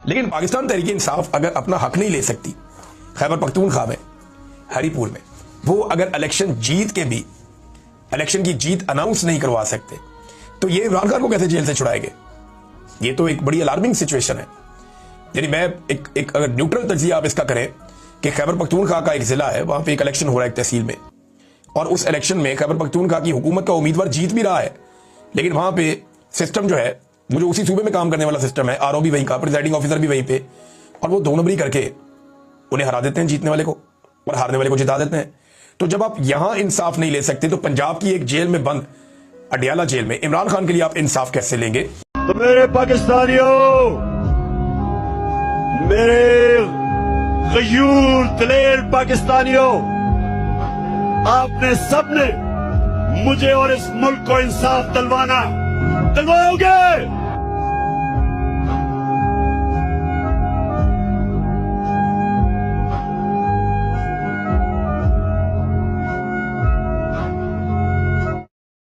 लेकिन पाकिस्तान तहरीक इंसाफ अगर अपना हक नहीं ले सकती, खैबर पख्तूनख्वा में, हरीपुर में, वो अगर इलेक्शन जीत के भी इलेक्शन की जीत अनाउंस नहीं करवा सकते, तो ये इमरान खान को कैसे जेल से छुड़ाएंगे? ये तो एक बड़ी अलार्मिंग सिचुएशन है। यानी मैं एक अगर न्यूट्रल तजिया आप इसका करें कि खैबर पख्तूनख्वा का एक जिला है, वहां पे एक इलेक्शन हो रहा है एक तहसील में, और उस इलेक्शन में खैबर पख्तूनख्वा की हुकूमत का उम्मीदवार जीत भी रहा है, लेकिन वहां पे सिस्टम जो है, वो जो उसी सूबे में काम करने वाला सिस्टम है, आरओ भी वहीं का, प्रिजाइडिंग ऑफिसर भी वहीं पे, और वो 2 नंबरी करके उन्हें हरा देते हैं जीतने वाले को, और हारने वाले को जिता देते हैं। तो जब आप यहां इंसाफ नहीं ले सकते, तो पंजाब की एक जेल में बंद अडियाला जेल में इमरान खान के लिए आप इंसाफ कैसे लेंगे? तो मेरे पाकिस्तानियों, मेरे गयूर दिलेर पाकिस्तानियों, आपने सबने मुझे और इस मुल्क को इंसाफ दिलवाना, दिलवाओगे?